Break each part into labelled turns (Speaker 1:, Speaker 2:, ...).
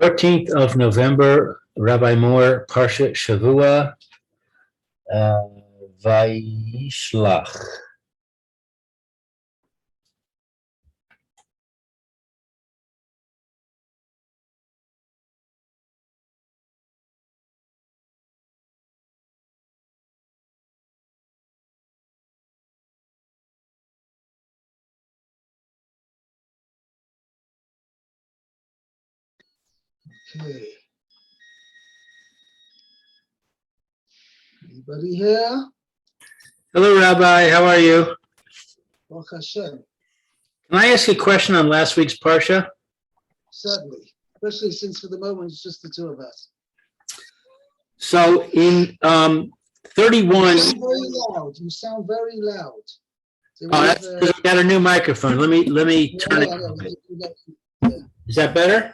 Speaker 1: 14th of November, Rabbi Moore, Parsha Shavua, Vayishlach.
Speaker 2: Okay. Anybody here?
Speaker 1: Hello, Rabbi. How are you?
Speaker 2: Baruch Hashem.
Speaker 1: Can I ask you a question on last week's Parsha?
Speaker 2: Certainly. Especially since for the moment it's just the two of us.
Speaker 1: So in 31.
Speaker 2: You sound very loud. You sound very loud. So
Speaker 1: Oh, that's because I got a new microphone. Let me turn it.
Speaker 2: Yeah,
Speaker 1: Is that better?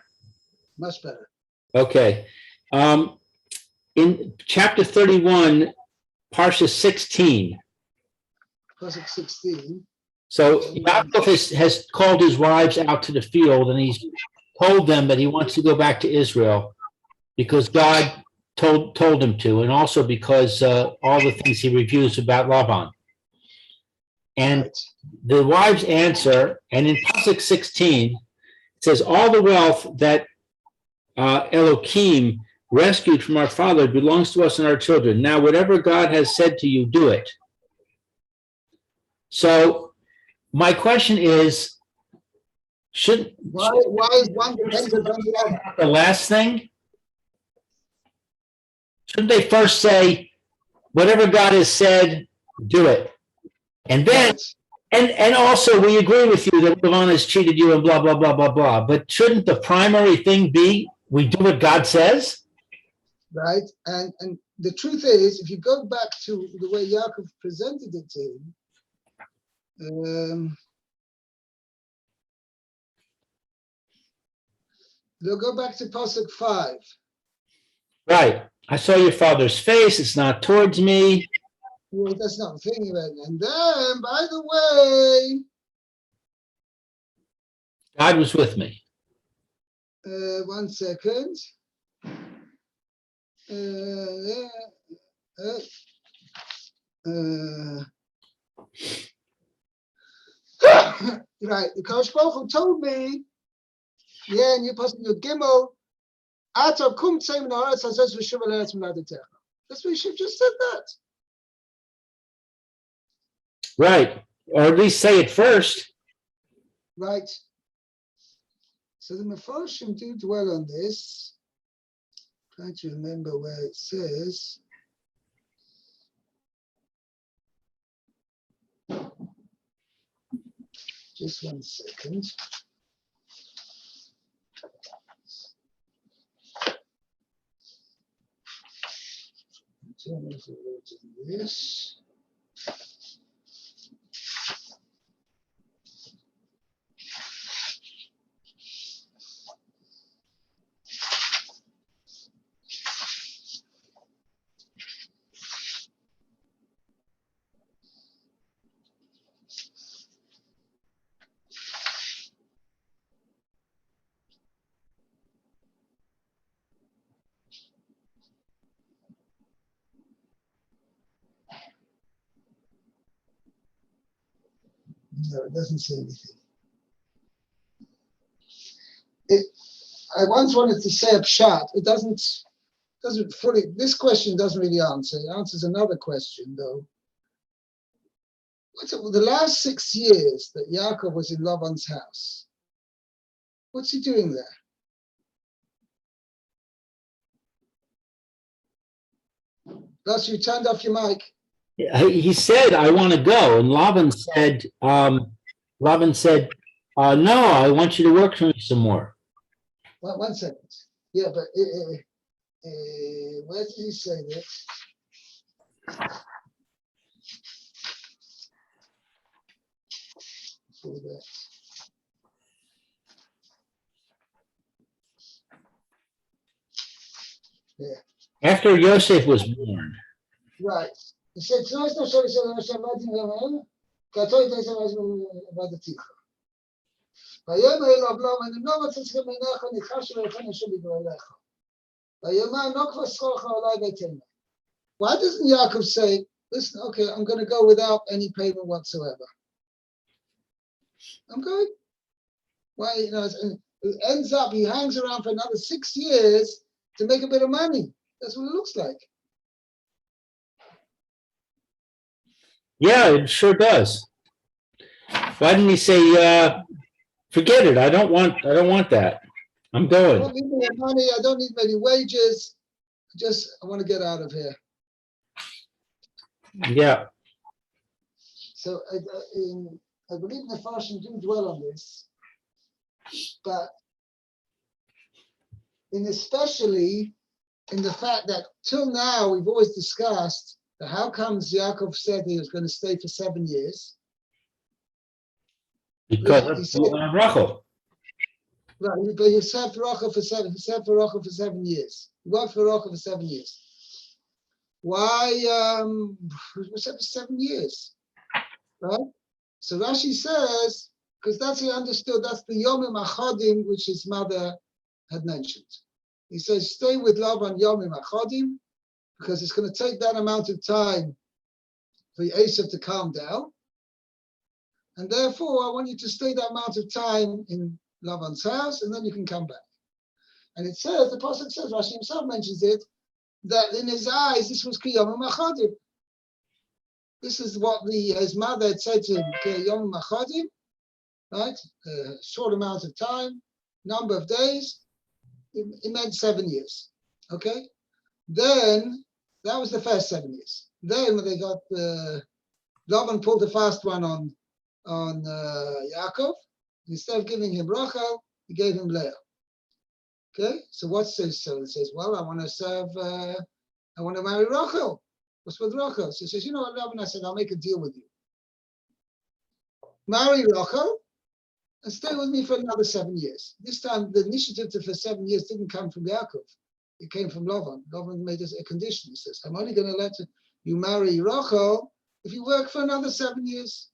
Speaker 2: much better.
Speaker 1: Okay. In chapter 31, Parsha 16.
Speaker 2: Pasuk 16.
Speaker 1: So Yaakov has called his wives out to the field, and he's told them that he wants to go back to Israel because God told him to, and also because all the things he reviews about Laban. And
Speaker 2: Right.
Speaker 1: the wives answer, and in Pasuk 16, it says, all the wealth that Elohim rescued from our father belongs to us and our children. Now, whatever God has said to you, do it. So my question is,
Speaker 2: Why is one dependent on the other?
Speaker 1: the last thing? Shouldn't they first say, whatever God has said, do it? And then, and also we agree with you that Lavan has cheated you and blah, blah, blah, blah, blah. But shouldn't the primary thing be, we do what God says?
Speaker 2: Right? And the truth is, if you go back to the way Yaakov presented it to him, they'll go back to Pasuk 5.
Speaker 1: Right. I saw your father's face. It's not towards me.
Speaker 2: Well, that's not the thing about it. And then, by the way,
Speaker 1: God was with me.
Speaker 2: 1 second. Right, the Kosh Baruch Hu told me, yeah, and you post your Gimel, Ata kum tzei min haaretz hazos v'shuv el eretz moladetecha. That's what you should have just said that.
Speaker 1: Right. Or at least say it first.
Speaker 2: Right. So the Mefarshim do dwell on this. Trying to remember where it says. Just 1 second. Turn over to this. No, it doesn't say anything. I once wanted to say a pshat. It doesn't fully. This question doesn't really answer. It answers another question though. The last 6 years that Yaakov was in Laban's house, what's he doing there? Last, you turned off your mic.
Speaker 1: He said, I want to go. And Laban said, no, I want you to work for me some more.
Speaker 2: 1 second. Yeah, but where did he say that? For that. Yeah.
Speaker 1: After Yosef was born.
Speaker 2: Right. He said, ויאמר אליו לאבן, אם לא מצאתי מעיניך, ניחש ולכן השם יגאלך. ויאמר נוקבה שכרך עלי ביתנו. Why doesn't Yaakov say, listen, okay, I'm going to go without any payment whatsoever? I'm going. Why, it ends up, he hangs around for another 6 years to make a bit of money. That's what it looks like.
Speaker 1: Yeah, it sure does. Why didn't he say, forget it, I don't want that. I'm
Speaker 2: I
Speaker 1: going.
Speaker 2: don't need any money, I don't need many wages. I want to get out of here.
Speaker 1: Yeah.
Speaker 2: So I believe the Parsha do dwell on this, but especially in the fact that till now we've always discussed that how comes Yaakov said he was going to stay for 7 years?
Speaker 1: Because
Speaker 2: He said,
Speaker 1: of Rachel.
Speaker 2: right, but he served for Rachel for 7 years. He worked for Rachel for 7 years. Why was that for 7 years? Right? So Rashi says, because that's he understood, that's the Yomim Achadim which his mother had mentioned. He says, stay with Lavan Yomim Achadim, because it's going to take that amount of time for Esav to calm down. And therefore, I want you to stay that amount of time in Lavan's house, and then you can come back. And it says, the Pasuk says, Rashi himself mentions it, that in his eyes, this was Kiyomim Achadim. This is what his mother had said to him, Kiyomim Achadim, right? A short amount of time, number of days. It meant 7 years. Okay? Then, that was the first 7 years. Then when they got, Lavan pulled the fast one on Yaakov. Instead of giving him Rachel, he gave him Leah. Okay? So what says so? It says, well, I want to marry Rachel. What's with Rachel? So he says, you know what, Lavan, I said, I'll make a deal with you. Marry Rachel and stay with me for another 7 years. This time, the initiative for 7 years didn't come from Yaakov. It came from Lavan. Lavan made us a condition. He says, I'm only going to let you marry Rachel if you work for another 7 years.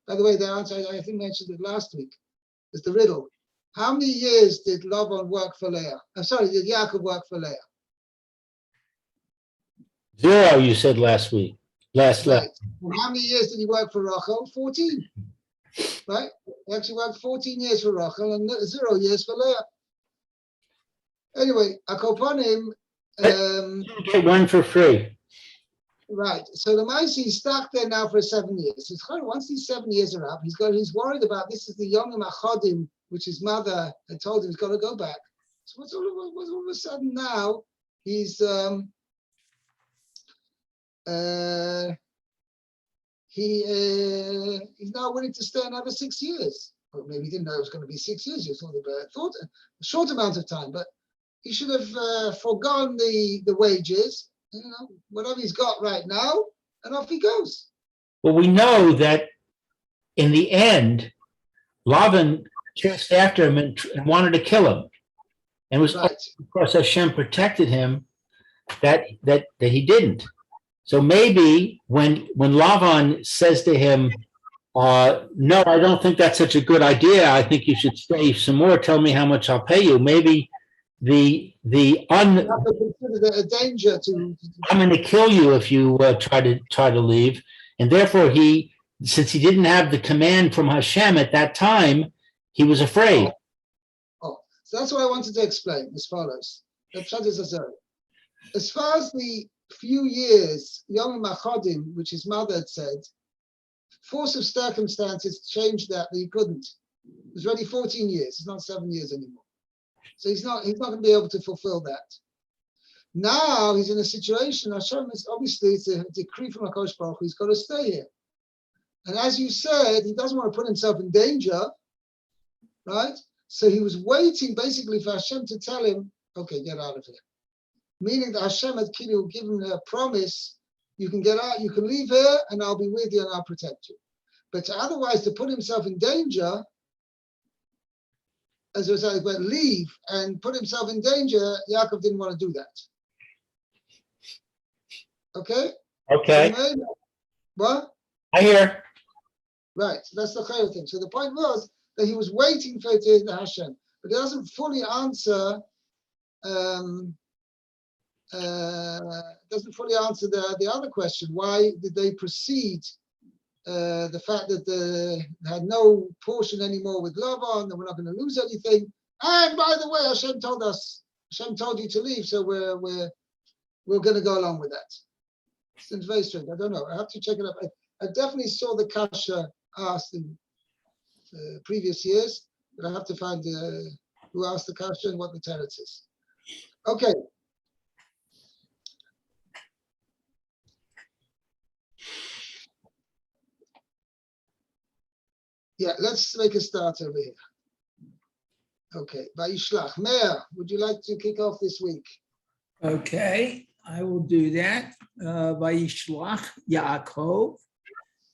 Speaker 2: By the way, the answer, I think I mentioned it last week, is the riddle. How many years did Lavan work for Leah? I'm sorry, did Yaakov work for Leah?
Speaker 1: 0, you said last week. Last.
Speaker 2: Right. And how many years did he work for Rachel? 14. Right? He actually worked 14 years for Rachel and 0 years for Leah. Anyway, Akoponim.
Speaker 1: Get one for free.
Speaker 2: Right. So the Maisi is stuck there now for 7 years. So once these 7 years are up, he's worried about this is the Yomim Achadim, which his mother had told him he's got to go back. So what's all of a sudden now? He's now willing to stay another 6 years. Or maybe he didn't know it was going to be 6 years. He thought a short amount of time, but he should have forgone the wages, whatever he's got right now, and off he goes.
Speaker 1: Well, we know that in the end, Lavan chased after him and wanted to kill him. And it was,
Speaker 2: right.
Speaker 1: Of course, Hashem protected him that he didn't. So maybe when Lavan says to him, no, I don't think that's such a good idea. I think you should stay some more. Tell me how much I'll pay you. Maybe a
Speaker 2: danger to.
Speaker 1: I'm going to kill you if you try to leave. And therefore, since he didn't have the command from Hashem at that time, he was afraid.
Speaker 2: So that's what I wanted to explain as follows. As far as the few years, Yom Machadim, which his mother had said, force of circumstances changed that he couldn't. It was already 14 years. It's not 7 years anymore. So he's not going to be able to fulfill that. Now he's in a situation, Hashem is obviously, it's a decree from HaKadosh Baruch Hu, he's got to stay here. And as you said, he doesn't want to put himself in danger, right? So he was waiting basically for Hashem to tell him, okay, get out of here. Meaning that Hashem had given a promise, you can get out, you can leave here, and I'll be with you and I'll protect you. But otherwise, to put himself in danger, as I said, leave and put himself in danger, Yaakov didn't want to do that. Okay?
Speaker 1: Okay.
Speaker 2: What?
Speaker 1: I hear.
Speaker 2: Right. So that's the Chayil thing. So the point was that he was waiting for it to hit Hashem, but it doesn't fully answer. Doesn't fully answer the other question. Why did they proceed? The fact that they had no portion anymore with Lavan, that we're not going to lose anything. And by the way, Hashem told us, Hashem told you to leave, so we're going to go along with that. Seems very strange. I don't know. I have to check it up. I definitely saw the kasha asked in previous years, but I have to find who asked the kasha and what the teretz is. Okay. Yeah, let's make a start over here. Okay, Vayishlach. Meir, would you like to kick off this week?
Speaker 3: Okay, I will do that. Vayishlach Yaakov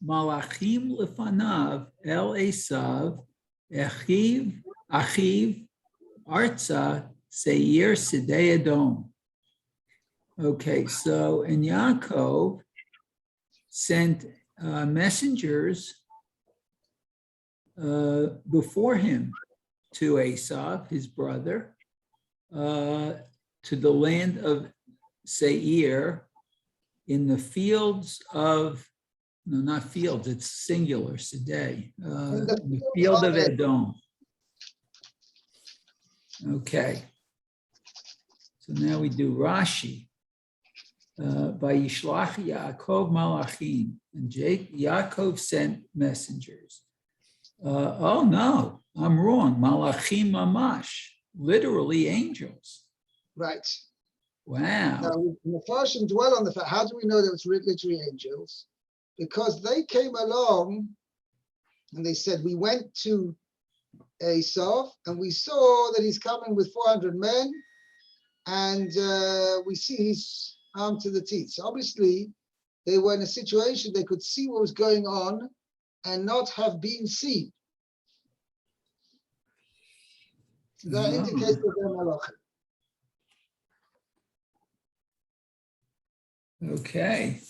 Speaker 3: Malachim lefanav el Esav Achiv Arza Seir Sidei Edom. Okay, so and Yaakov sent messengers before him to Esav, his brother, to the land of Seir in the fields of, no, not fields, it's singular, Sidei, the field of Edom. Okay. So now we do Rashi. Vayishlach Yaakov Malachim, and Yaakov sent messengers. Oh no, I'm wrong. Malachim Mamash, literally angels.
Speaker 2: Right.
Speaker 3: Wow.
Speaker 2: Now, the Parsha dwell on the fact, how do we know that it's literally angels? Because they came along and they said, we went to Esav and we saw that he's coming with 400 men and we see he's armed to the teeth. So obviously, they were in a situation they could see what was going on and not have been seen. So that indicates that they're malachim.
Speaker 3: Okay.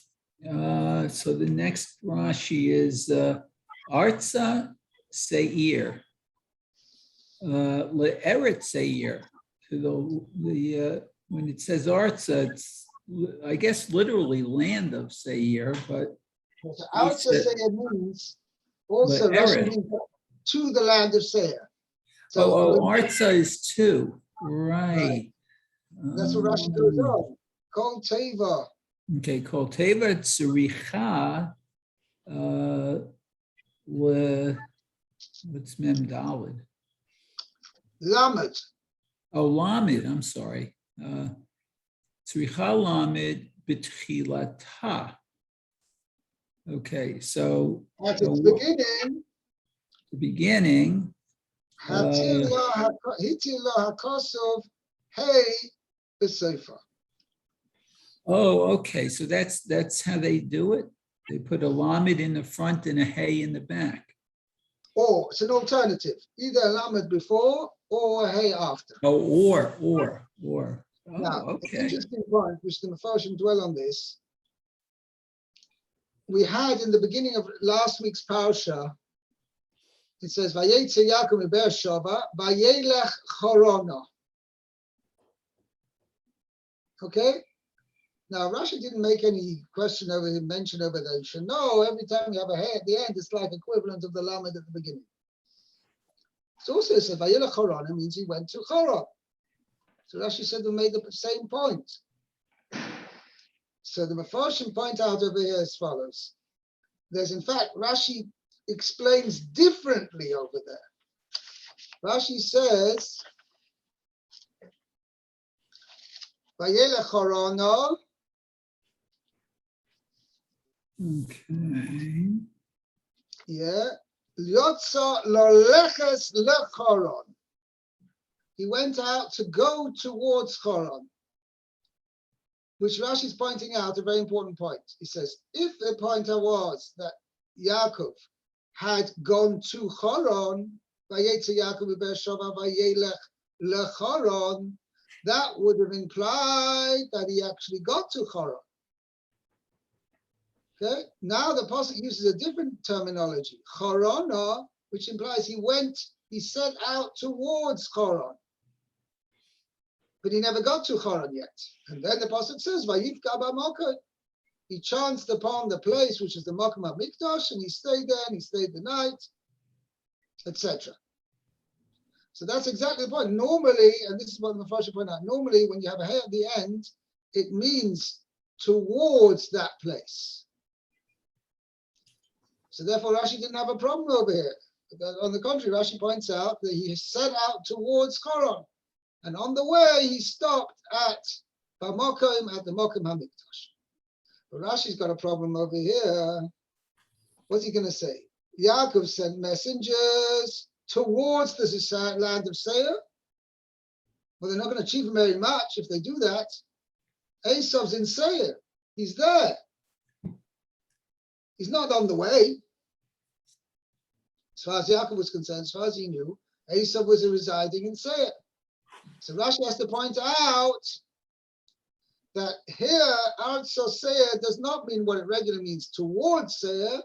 Speaker 3: So the next Rashi is Arza Seir. Le'eret Seir. To the when it says Arza, it's I guess literally land of Seir, but
Speaker 2: So Arza Seir means also Rashi means to the land of Seir. So
Speaker 3: Arza is two, right?
Speaker 2: That's what Rashi goes on. Kol Teva.
Speaker 3: Okay, Kol Teva Tzricha. What's Mem Dalid?
Speaker 2: Lamed.
Speaker 3: Oh, Lamed. I'm sorry. Tzricha Lamed B'tchilata. Okay, so
Speaker 2: at its beginning.
Speaker 3: The beginning.
Speaker 2: Hitila Hakosov Hey B'Sefer.
Speaker 3: Oh, okay. So that's how they do it. They put a lamed in the front and a hay in the back.
Speaker 2: Or it's an alternative, either a lamed before or a hay after.
Speaker 3: Oh, or. Oh,
Speaker 2: now,
Speaker 3: okay.
Speaker 2: interesting point, which the Mefarshim dwell on this. We had in the beginning of last week's Parsha, it says, Vayetze Yaakov miBe'er Sheva, Vayelech Chorona. Okay? Now, Rashi didn't make any mention over that. You should know every time you have a hay at the end, it's like equivalent of the lamed at the beginning. It also said, Vayelech Chorona means he went to Choron. So Rashi said we made the same point. So the Mefarshim point out over here as follows. There's in fact, Rashi explains differently over there. Rashi says, Vayelech Chorona.
Speaker 3: Okay.
Speaker 2: Yeah. Yotza loleches lechoron. He went out to go towards Choron, which Rashi is pointing out a very important point. He says, if the pointer was that Yaakov had gone to Choron, Vayetze Yaakov miBe'er Sheva Vayelech lechoron, that would have implied that he actually got to Choron. Okay, now the Pasuk uses a different terminology. Chorona, which implies he set out towards Choron. But he never got to Choron yet. And then the Pasuk says, Vayifka b'Makom. He chanced upon the place which is the Makom HaMikdash, and he stayed there, and he stayed the night, etc. So that's exactly the point. Normally, and this is what the Parsha point out, normally when you have a hay at the end, it means towards that place. So therefore, Rashi didn't have a problem over here. On the contrary, Rashi points out that he set out towards Choron. And on the way, he stopped at the Makom HaMikdash. But Rashi's got a problem over here. What's he going to say? Yaakov sent messengers towards the land of Seir. Well, they're not going to achieve very much if they do that. Esav's in Seir. He's there. He's not on the way. As far as Yaakov was concerned, as far as he knew, Esav was residing in Seir. So Rashi has to point out that here, Artso Seir does not mean what it regularly means, towards Seir,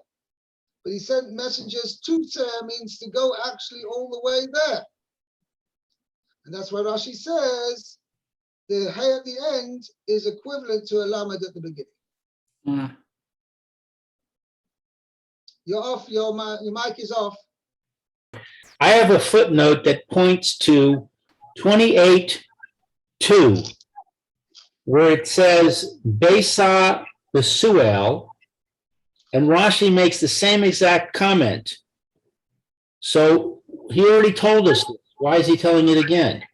Speaker 2: but he sent messengers to Seir means to go actually all the way there. And that's why Rashi says the hay at the end is equivalent to a lamed at the beginning. You're off, your mic is off.
Speaker 1: I have a footnote that points to 28:2, where it says Besa Besuel, and Rashi makes the same exact comment. So he already told us this. Why is he telling it again?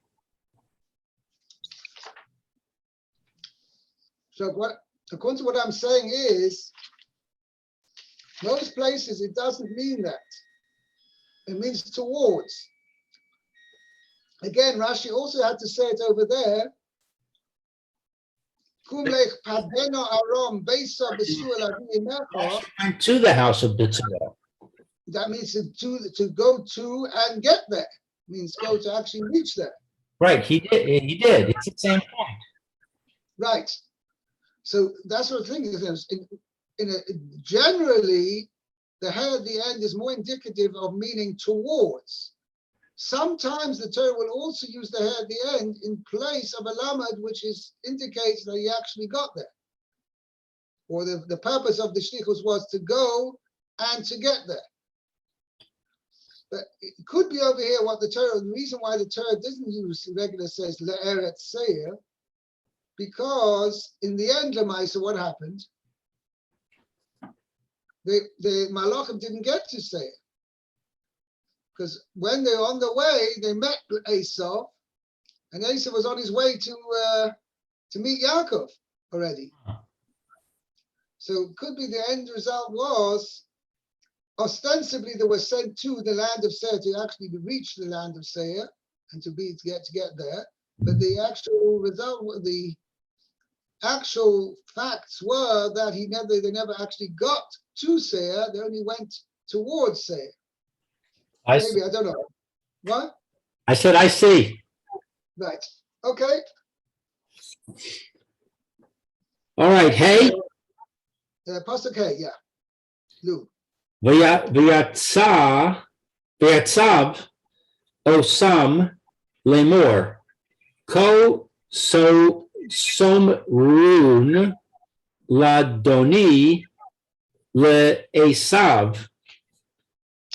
Speaker 2: So according to what I'm saying is, most places it doesn't mean that. It means towards. Again, Rashi also had to say it over there. Kumlech padeno arom beisa besuel avimecha.
Speaker 1: Went to the house of Betzalel.
Speaker 2: That means to go to and get there. Means go to actually reach there.
Speaker 1: Right, he did. He did. It's the same point.
Speaker 2: Right. So that's what the thing is. Generally, the hay at the end is more indicative of meaning towards. Sometimes the Torah will also use the hay at the end in place of a lamed, which indicates that he actually got there. Or the purpose of the shlichus was to go and to get there. But it could be over here what the reason why the Torah doesn't use regular says le'eretz seir, because in the end, Lemaisa, what happened? The Malachim didn't get to Seir. Because when they were on the way, they met Esau, and Esau was on his way to meet Yaakov already. So it could be the end result was, ostensibly they were sent to the land of Seir to actually reach the land of Seir and to get there. But the actual result, the actual facts were that they never actually got to Seir. They only went towards Seir. Maybe, I don't know. What?
Speaker 1: I said, I see.
Speaker 2: Right. Okay.
Speaker 1: All right. Hey.
Speaker 2: Pasuk Hey, yeah. Lou.
Speaker 1: V'yatzav osam lemor ko somrun ladoni le'esav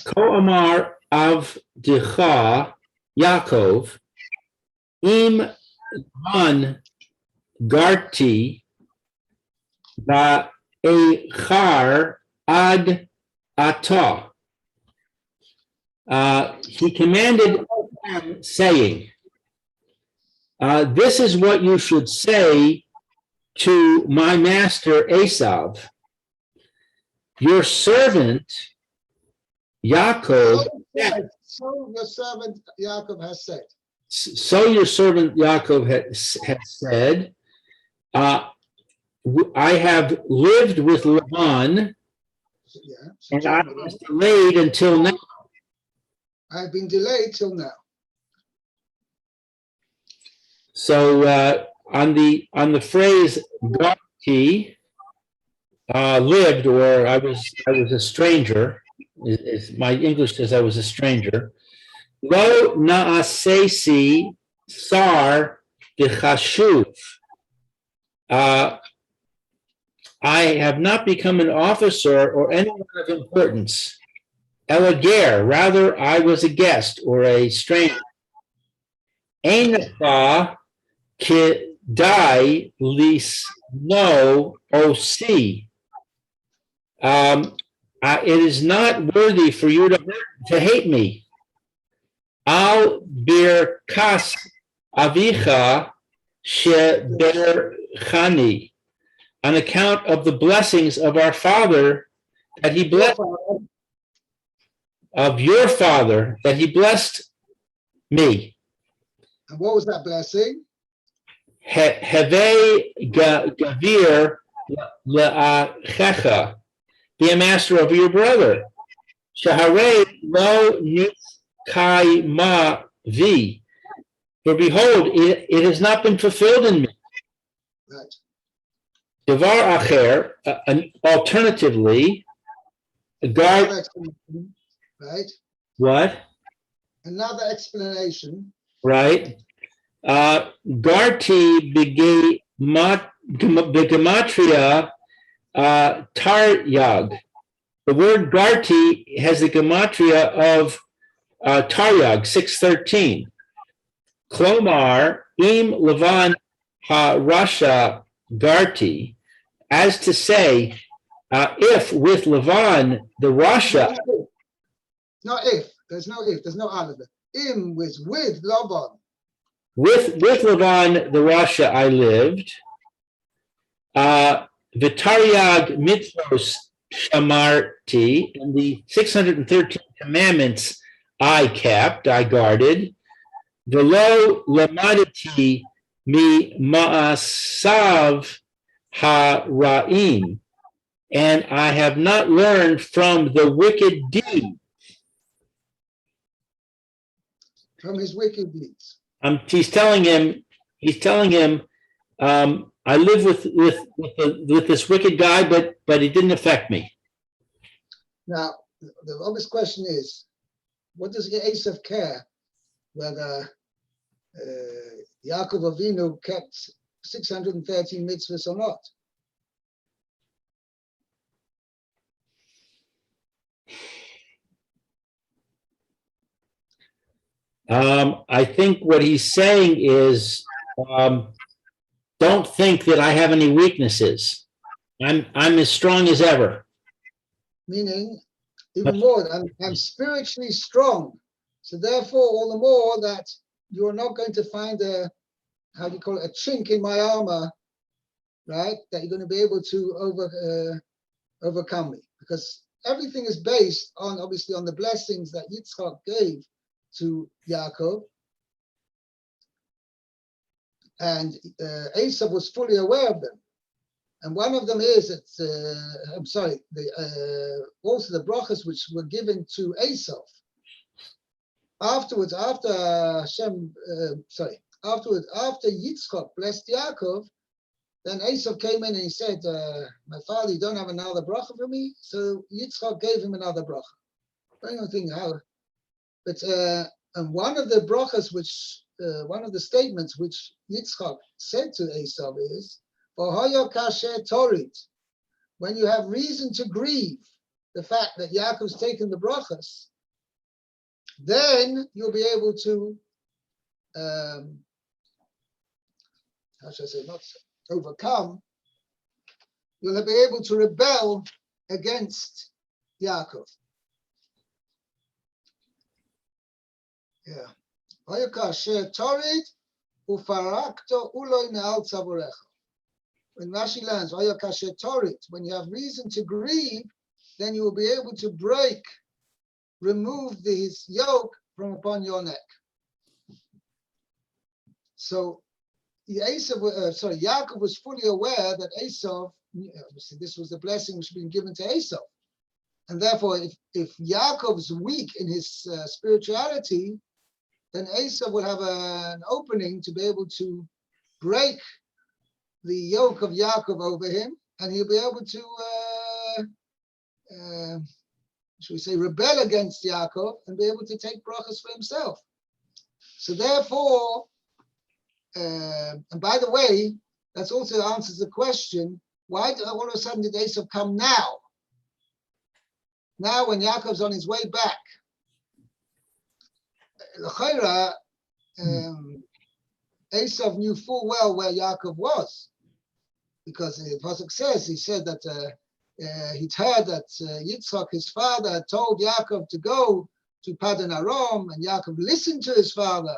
Speaker 1: ko amar avdicha Yaakov im man garti ba'echar ad atah. He commanded them, saying, this is what you should say to my master Esav. Your servant Yaakov.
Speaker 2: So your servant Yaakov has said.
Speaker 1: So your servant Yaakov has said, I have lived with Laban, and I was delayed until now.
Speaker 2: I've been delayed till now.
Speaker 1: So on the phrase "Gati," lived, or I was a stranger, My English says I was a stranger. Lo naasesi sar v'chashuv. I have not become an officer or anyone of importance. Elager, rather I was a guest or a stranger. Einafa kidai lis no osi. It is not worthy for you to hate me. Al birkas avicha sheberchani, on account of the blessings of our father that he blessed, of your father that he blessed me.
Speaker 2: And what was that blessing?
Speaker 1: Heve gavir le'achecha, be a master over your brother. Shaharei lo nitzkai ma vi, for behold, it has not been fulfilled in me.
Speaker 2: Right.
Speaker 1: Devar acher, alternatively, guard.
Speaker 2: Another explanation, right?
Speaker 1: What?
Speaker 2: Another explanation.
Speaker 1: Right. Garti begematria taryag. The word Garti has the gematria of taryag, 613. Klomar im levan ha rasha Garti, as to say, if with Levan the Rasha.
Speaker 2: Not if. There's no if. There's no aleph. Im was with Laban.
Speaker 1: With Levan the Rasha I lived. V'taryag mitzvos shamarti, and the 613 commandments I kept, I guarded. V'lo lamadati mi ma'asav ha'ra'im, and I have not learned from the wicked deed.
Speaker 2: From his wicked deeds.
Speaker 1: He's telling him, I live with this wicked guy, but it didn't affect me.
Speaker 2: Now, the obvious question is, what does Esav care whether Yaakov Avinu kept 613 mitzvahs or not?
Speaker 1: I think what he's saying is, don't think that I have any weaknesses. I'm as strong as ever.
Speaker 2: Meaning, even more, I'm spiritually strong. So therefore, all the more that you're not going to find a chink in my armor, right? That you're going to be able to overcome me. Because everything is based on, obviously, on the blessings that Yitzchak gave to Yaakov. And Esav was fully aware of them. And one of them is that, also the brachas which were given to Esav. Afterwards, after Yitzchak blessed Yaakov, then Esav came in and he said, my father, you don't have another bracha for me? So Yitzchak gave him another bracha. I don't think how. But and one of the brachas, one of the statements which Yitzchak said to Esav is, "V'hoyo kasher torit," when you have reason to grieve the fact that Yaakov's taken the brachas, then you'll be able to, how should I say, not overcome. You'll be able to rebel against Yaakov. Yeah. When Rashi learns, when you have reason to grieve, then you will be able to remove his yoke from upon your neck. So Yaakov was fully aware that Esav, obviously this was the blessing which had been given to Esav. And therefore, if Yaakov's weak in his spirituality, then Esav will have an opening to be able to break the yoke of Yaakov over him, and he'll be able to should we say, rebel against Yaakov and be able to take brachas for himself. So therefore, and by the way, that also answers the question, why all of a sudden did Esav come now? Now when Yaakov's on his way back. L'chaira, Esav knew full well where Yaakov was, because the Pasuk says, he said that he'd heard that Yitzchak, his father, had told Yaakov to go to Padan Aram, and Yaakov listened to his father.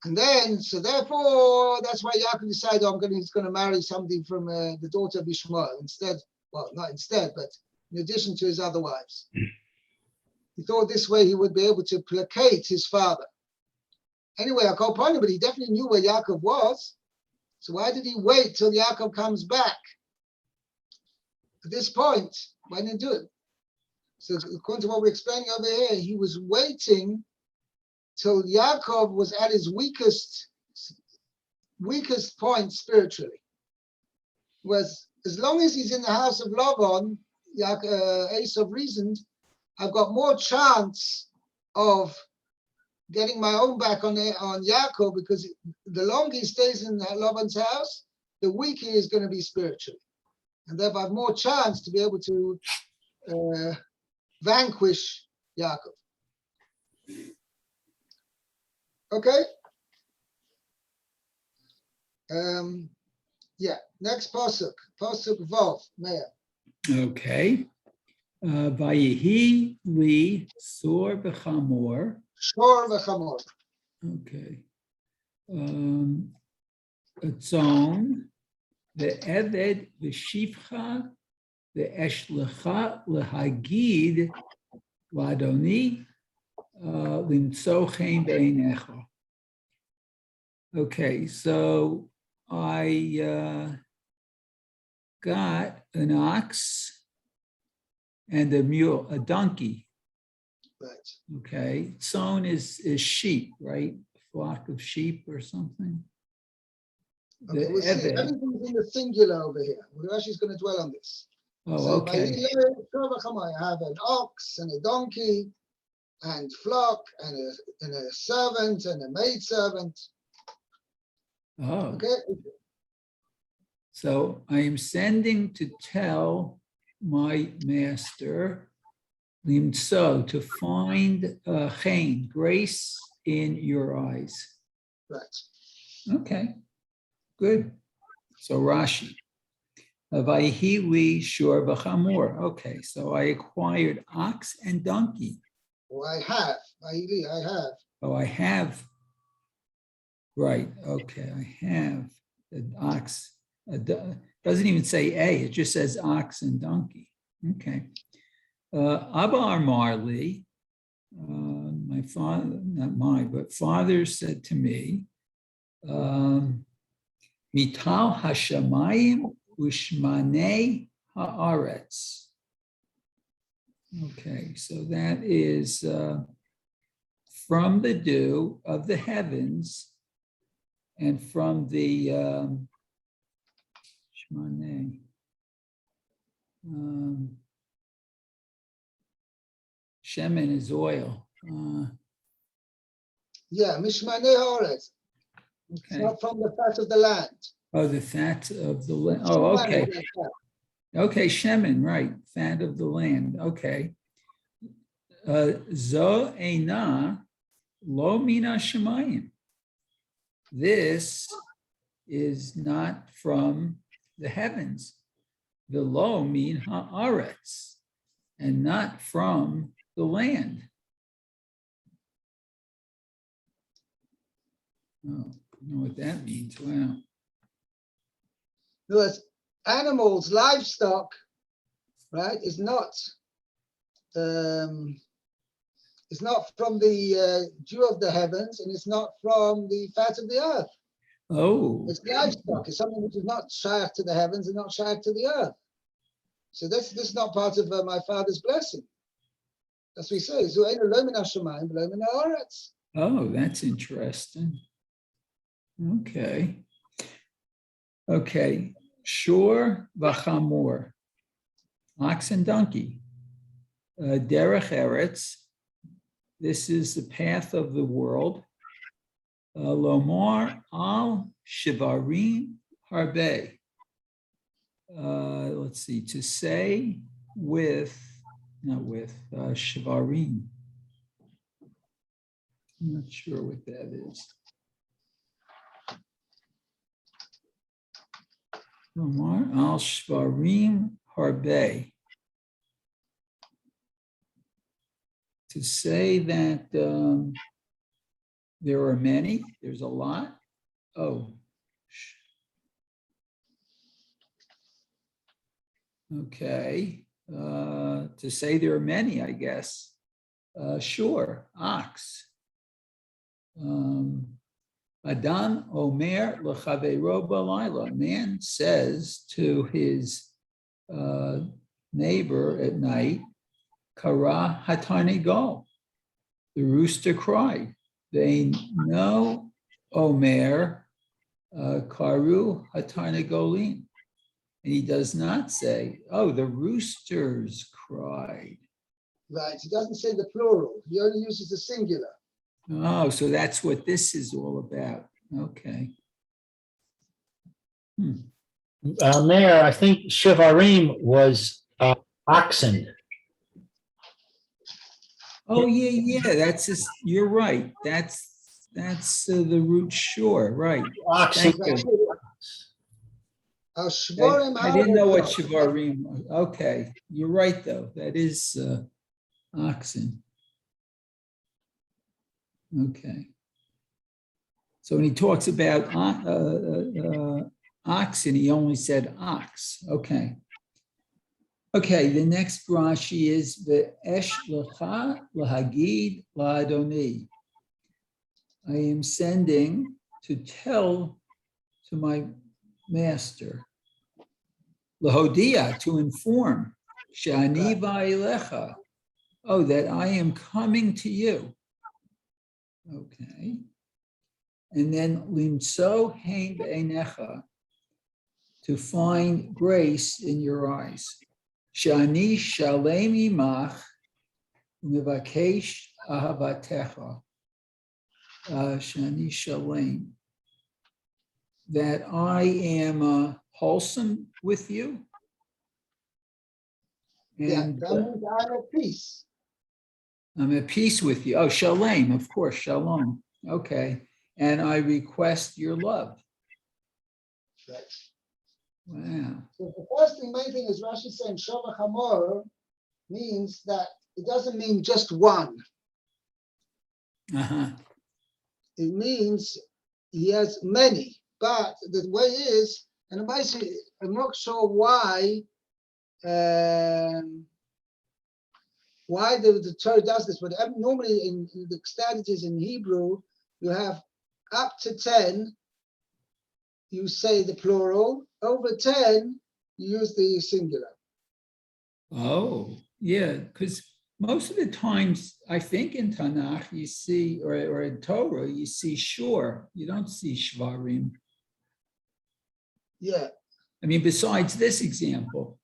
Speaker 2: And then, so therefore, that's why Yaakov decided, he's going to marry somebody from the daughter of Ishmael instead. Well, not instead, but in addition to his other wives. He thought this way he would be able to placate his father. Anyway, I can't point him, but he definitely knew where Yaakov was. So why did he wait till Yaakov comes back? At this point, why didn't he do it? So according to what we're explaining over here, he was waiting till Yaakov was at his weakest point spiritually. Was as long as he's in the house of Lavan, Esav reasoned, I've got more chance of getting my own back on Yaakov, because the longer he stays in Lavan's house, the weaker he is going to be spiritually. And therefore I have more chance to be able to vanquish Yaakov. Okay? Yeah, next Pasuk Vav, Meir.
Speaker 3: Okay. Vayehi li sor v'chamor.
Speaker 2: Shor v'chamor.
Speaker 3: Okay. Atzon ve'eved v'shivcha ve'eshlecha lehagid l'adoni limtzo chen b'einecha. Okay, so I got an ox and a mule, a donkey.
Speaker 2: Right.
Speaker 3: Okay, tzon is sheep, right? A flock of sheep or something.
Speaker 2: Okay, we'll see. Everything's in the singular over here. Rashi is going to dwell on this.
Speaker 3: Oh,
Speaker 2: So,
Speaker 3: okay.
Speaker 2: I have an ox and a donkey and flock and a servant and a maidservant.
Speaker 3: Oh,
Speaker 2: Okay.
Speaker 3: so I am sending to tell my master, limtso, to find chen, grace in your eyes.
Speaker 2: Right.
Speaker 3: Okay, good. So Rashi, Vayehi li shor v'chamor. Okay, so I acquired ox and donkey.
Speaker 2: Oh, I have. I have.
Speaker 3: Oh, I have. Right. Okay, I have an ox. Doesn't even say a. It just says ox and donkey. Okay. Abba Marli, my father, not mine, but father said to me, Mital Hashamayim Ushmane Haaretz. Okay, so that is from the dew of the heavens and from the Shmane. Shemen is oil.
Speaker 2: Yeah, Mishmane Haaretz. It's
Speaker 3: Okay.
Speaker 2: not from the fat of the land.
Speaker 3: Oh, the fat of the land. Oh, okay. Okay, Shemen, right. Fat of the land. Okay. Zo eina lo mina shemayim. This is not from the heavens. The lo mean haaretz, and not from the land. Oh, I know what that means. Wow.
Speaker 2: Because animals, livestock, right, is not from the dew of the heavens, and it's not from the fat of the earth.
Speaker 3: Oh.
Speaker 2: It's livestock. It's something which is not shaykh to the heavens and not shaykh to the earth. So this is not part of my father's blessing. As we say,
Speaker 3: Oh, that's interesting. Okay. Okay. Shor v'chamor. Ox and donkey. Derech Eretz. This is the path of the world. Lomar al shivarim harbe. Let's see, to say with, not with, shivarim. I'm not sure what that is. Lomar al shivarim harbe. To say that there are many, there's a lot. Oh. Okay. To say there are many, I guess. Sure, ox. Adam Omer l'chaveiro b'layla. Man says to his neighbor at night, Kara hatarnegol. The rooster cried. They know Omer karu hatarnegolim. And he does not say, oh, the roosters cried.
Speaker 2: Right. He doesn't say the plural. He only uses the singular.
Speaker 3: Oh, so that's what this is all about. Okay.
Speaker 1: Mayor, I think shivarim was oxen.
Speaker 3: Oh, yeah. That's just, you're right. That's the root shore, right.
Speaker 1: Oxen.
Speaker 3: Thank you. I didn't know what shivarim was. Okay, you're right, though. That is oxen. Okay. So when he talks about oxen, he only said ox. Okay. Okay, the next Rashi is the Esh Lecha Lahagid La'adoni. I am sending to tell to my master, Lahodia, to inform, Shani Vayilecha, oh, that I am coming to you. Okay. And then Limso Hein Be'enecha, to find grace in your eyes. Shani Shalem Imach, Mivakesh Ahavatecha. Shani Shalem. That I am wholesome with you. And
Speaker 2: that means I'm at peace.
Speaker 3: I'm at peace with you. Oh, shalom, of course, shalom. Okay. And I request your love.
Speaker 2: Right.
Speaker 3: Wow.
Speaker 2: So the first thing, main thing is Rashi saying Shavua Hamor means that it doesn't mean just one.
Speaker 3: Uh-huh.
Speaker 2: It means he has many. But the way is, and I'm not sure why the Torah does this, but normally in the strategies in Hebrew, you have up to 10, you say the plural, over 10, you use the singular.
Speaker 3: Oh, yeah, because most of the times, I think in Tanakh, you see, or in Torah, you see shor. You don't see shvarim.
Speaker 2: Yeah.
Speaker 3: I mean, besides this example.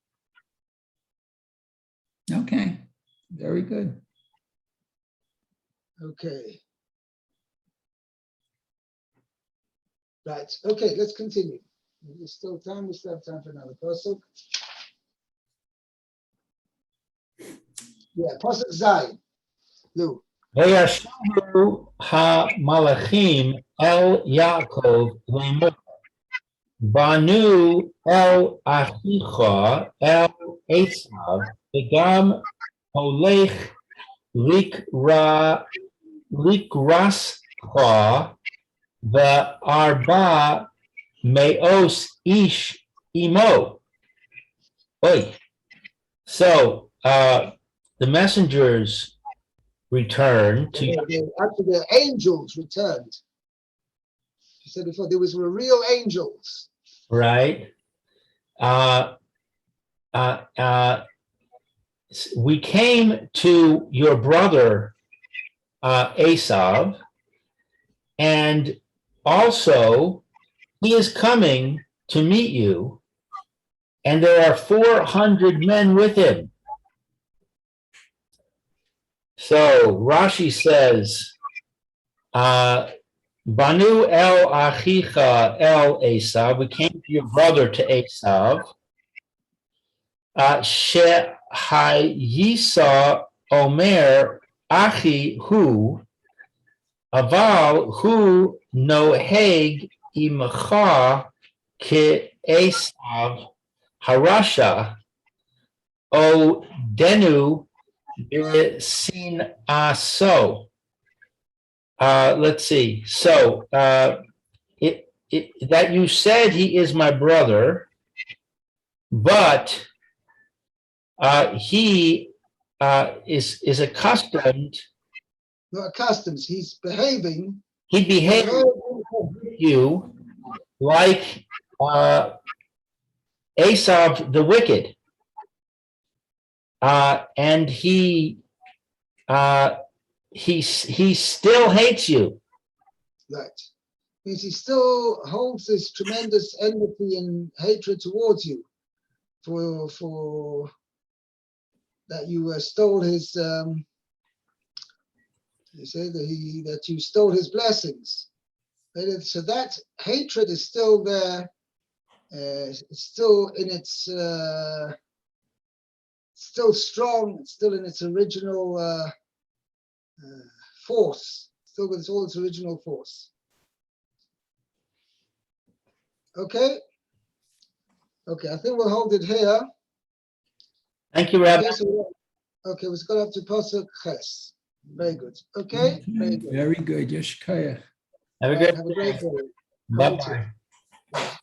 Speaker 3: Okay, very good.
Speaker 2: Okay. Right. Okay, let's continue. There's still time. We still have time for another pasuk. Yeah, pasuk Zayin. Lou.
Speaker 1: Vayashavu ha-malachim el Yaakov lemor. Banu el achicha el Esav v'gam holech likrascha v'arba me'os ish imo. Oy. So the messengers returned to
Speaker 2: Actually, the angels returned. I said before, there were real angels.
Speaker 1: right. We came to your brother Esav, and also he is coming to meet you, and there are 400 men with him. So Rashi says, Banu el achicha el Esav, we came to your brother to Esav. Shehayisa omer achi hu, aval hu noheg imcha ke Esav harasha o denu sin aso. Let's see. So that you said he is my brother, but he is accustomed.
Speaker 2: Not accustomed. He's behaving.
Speaker 1: He behaves with you like Esav the wicked, and he still hates you.
Speaker 2: Right. Means he still holds this tremendous enmity and hatred towards you for that you stole his you say that you stole his blessings. So that hatred is still there. It's still in its still strong. It's still in its original force. Still with all its original force. Okay. Okay, I think we'll hold it here.
Speaker 1: Thank you, Rabbi.
Speaker 2: Okay, okay, we're going to have to Pasuk Ches. Very good. Okay, very good.
Speaker 3: Very good. Yeshkaya.
Speaker 1: Have a
Speaker 2: Have a
Speaker 1: great
Speaker 2: great
Speaker 1: day.
Speaker 2: day.
Speaker 1: Bye-bye.
Speaker 2: Bye.